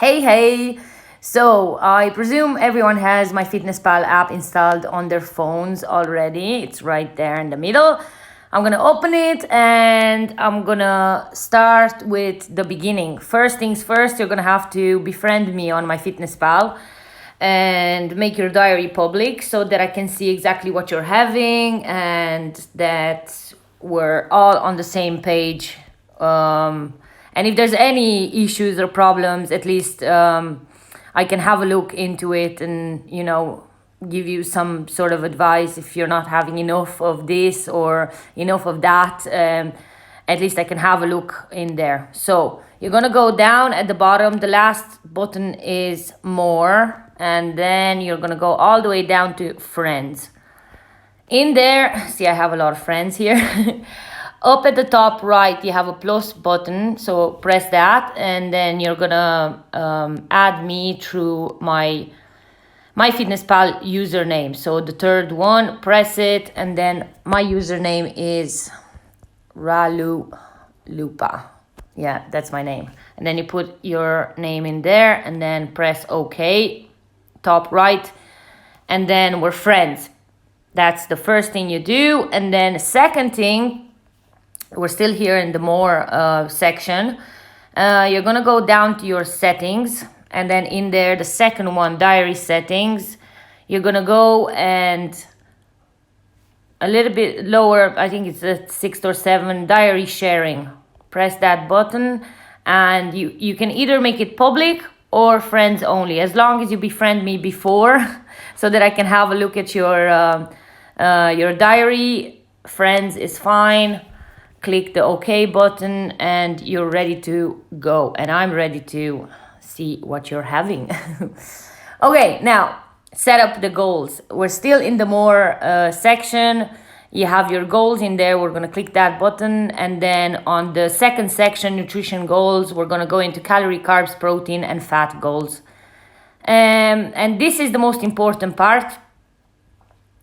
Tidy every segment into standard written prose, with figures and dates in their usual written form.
Hey. So I presume everyone has MyFitnessPal app installed on their phones already. It's right there in the middle. I'm gonna open it and I'm gonna start with the beginning. First things first, you're gonna have to befriend me on MyFitnessPal and make your diary public so that I can see exactly what you're having and that we're all on the same page. And if there's any issues or problems, at least I can have a look into it and, give you some sort of advice if you're not having enough of this or enough of that. At least I can have a look in there. So you're going to go down at the bottom. The last button is more. And then you're going to go all the way down to friends. In there, see, I have a lot of friends here. Up at the top right, you have a plus button, so press that, and then you're gonna add me through my MyFitnessPal username. So the third one, press it, and then my username is Lupa. Yeah, that's my name. And then you put your name in there, and then press OK, top right, and then we're friends. That's the first thing you do, and then the second thing. We're still here in the more section. You're gonna go down to your settings, and then in there, the second one, diary settings, you're gonna go and a little bit lower, I think it's the 6th or 7th, diary sharing. Press that button, and you can either make it public or friends only, as long as you befriend me before, so that I can have a look at your diary. Friends is fine. Click the OK button and you're ready to go. And I'm ready to see what you're having. Okay, now set up the goals. We're still in the more section. You have your goals in there. We're going to click that button. And then on the second section, nutrition goals, we're going to go into calorie, carbs, protein, and fat goals. And this is the most important part.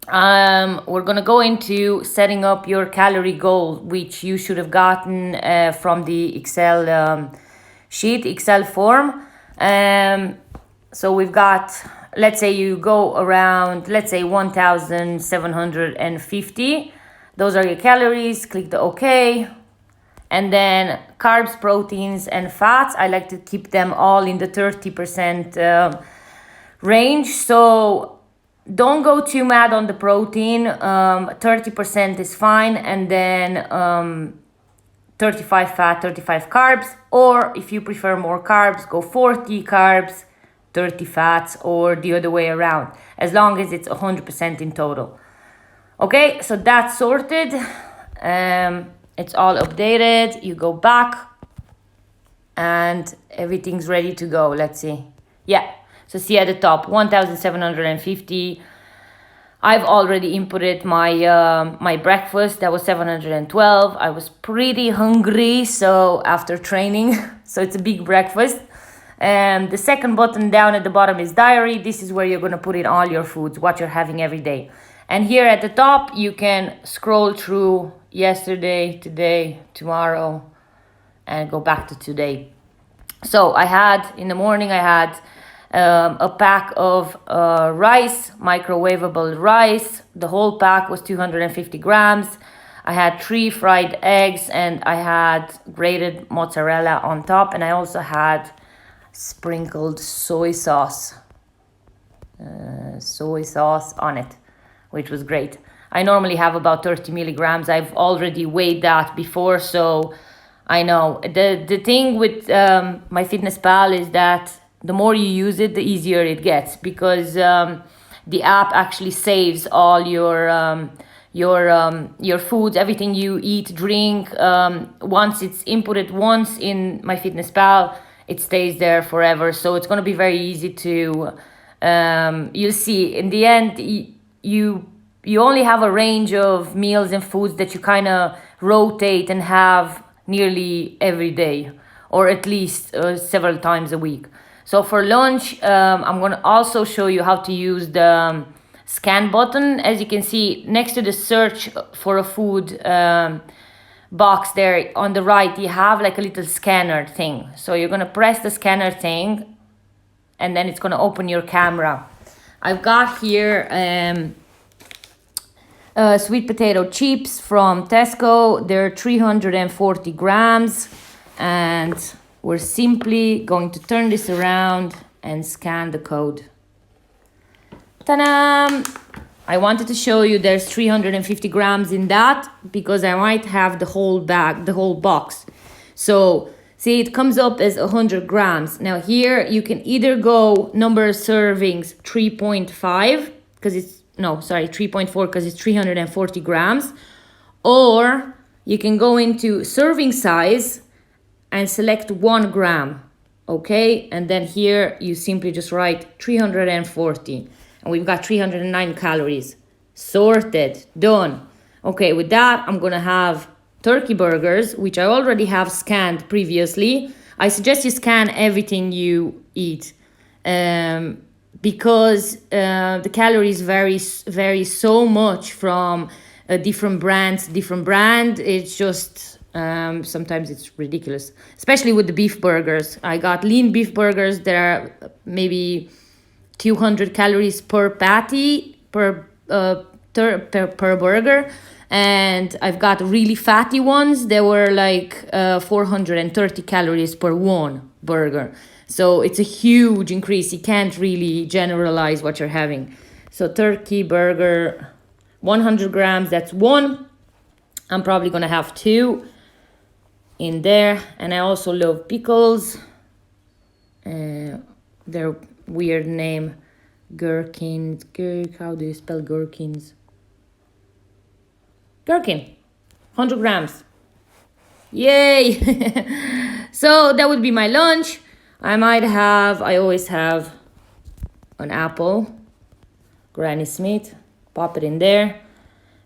We're going to go into setting up your calorie goal, which you should have gotten from the Excel sheet, Excel form. So we've got, let's say you go around, 1,750. Those are your calories. Click the OK. And then carbs, proteins, and fats. I like to keep them all in the 30% range. So don't go too mad on the protein. 30% is fine, and then 35 fat, 35 carbs. Or if you prefer more carbs, go 40 carbs, 30 fats, or the other way around, as long as it's 100% in total. Okay, so that's sorted. It's all updated. You go back and everything's ready to go. Let's see. Yeah. So see at the top, 1,750. I've already inputted my breakfast. That was 712. I was pretty hungry, so after training, so it's a big breakfast. The second button down at the bottom is diary. This is where you're going to put in all your foods, what you're having every day. And here at the top, you can scroll through yesterday, today, tomorrow, and go back to today. So in the morning, I had a pack of rice, microwavable rice. The whole pack was 250 grams. I had 3 fried eggs, and I had grated mozzarella on top, and I also had sprinkled soy sauce on it, which was great. I normally have about 30 milligrams. I've already weighed that before, so I know. The thing with MyFitnessPal is that the more you use it, the easier it gets, because the app actually saves all your foods, everything you eat, drink. Once it's inputted once in MyFitnessPal, it stays there forever. So it's going to be very easy to. You'll see in the end, you only have a range of meals and foods that you kind of rotate and have nearly every day, or at least several times a week. So for lunch, I'm going to also show you how to use the scan button. As you can see, next to the search for a food box there on the right, you have like a little scanner thing. So you're going to press the scanner thing and then it's gonna open your camera. I've got here sweet potato chips from Tesco. They're 340 grams, and we're simply going to turn this around and scan the code. Ta-da! I wanted to show you there's 350 grams in that because I might have the whole bag, the whole box. So see, it comes up as 100 grams. Now here you can either go number of servings 3.5 because it's, no, sorry, 3.4 because it's 340 grams. Or you can go into serving size and select 1 gram. Okay, and then here you simply just write 340. And we've got 309 calories. Sorted, done. Okay, with that, I'm gonna have turkey burgers, which I already have scanned previously. I suggest you scan everything you eat because the calories vary so much from different brands. Different brand, it's just sometimes it's ridiculous, especially with the beef burgers. I got lean beef burgers that are maybe 200 calories per patty per burger, and I've got really fatty ones that were like 430 calories per one burger. So it's a huge increase. You can't really generalize what you're having. So turkey burger, 100 grams, that's one. I'm probably gonna have 2 in there. And I also love pickles. They're weird name, gherkins. How do you spell gherkins? Gherkin, 100 grams. Yay! So that would be my lunch. I always have an apple, Granny Smith, pop it in there.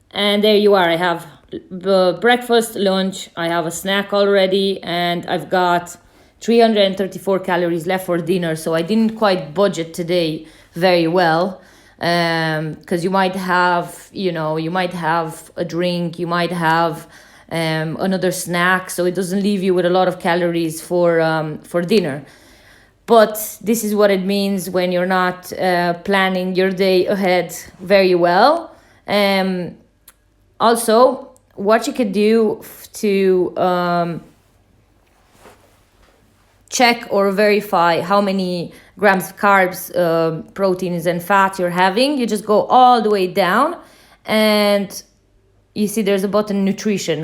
And there you are. I have the breakfast, lunch, I have a snack already, and I've got 334 calories left for dinner. So I didn't quite budget today very well. Because you might have, you might have a drink, you might have another snack, so it doesn't leave you with a lot of calories for dinner. But this is what it means when you're not planning your day ahead very well. Also, what you could do to check or verify how many grams of carbs, proteins and fat you're having, you just go all the way down and you see there's a button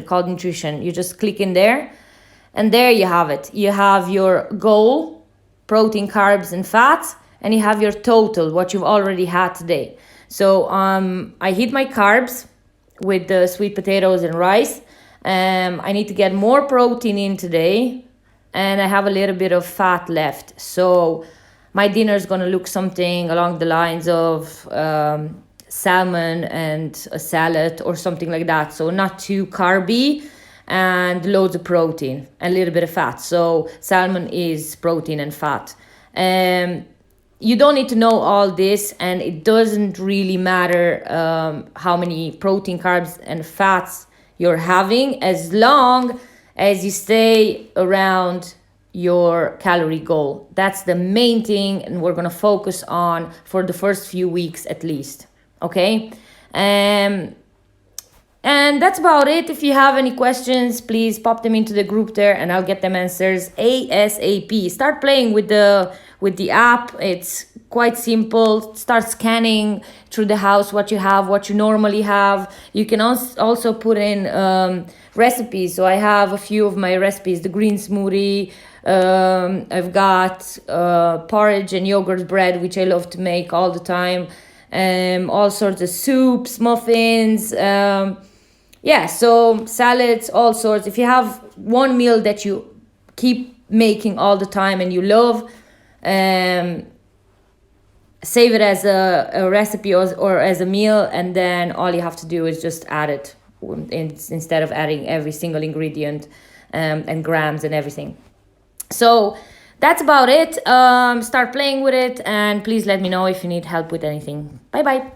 called nutrition. You just click in there and there you have it. You have your goal, protein, carbs and fats, and you have your total, what you've already had today. So I hit my carbs with the sweet potatoes and rice. I need to get more protein in today, and I have a little bit of fat left. So my dinner is going to look something along the lines of salmon and a salad or something like that. So not too carby and loads of protein and a little bit of fat. So salmon is protein and fat. You don't need to know all this, and it doesn't really matter how many protein, carbs and fats you're having, as long as you stay around your calorie goal. That's the main thing, and we're going to focus on for the first few weeks at least. Okay? And that's about it. If you have any questions, please pop them into the group there and I'll get them answers ASAP. Start playing with the app. It's quite simple. Start scanning through the house what you have, what you normally have. You can also put in recipes. So I have a few of my recipes, the green smoothie. I've got porridge and yogurt bread, which I love to make all the time. All sorts of soups, muffins, so salads, all sorts. If you have one meal that you keep making all the time and you love, save it as a recipe or as a meal, and then all you have to do is just add it instead of adding every single ingredient and grams and everything. So that's about it. Start playing with it, and please let me know if you need help with anything. Bye bye.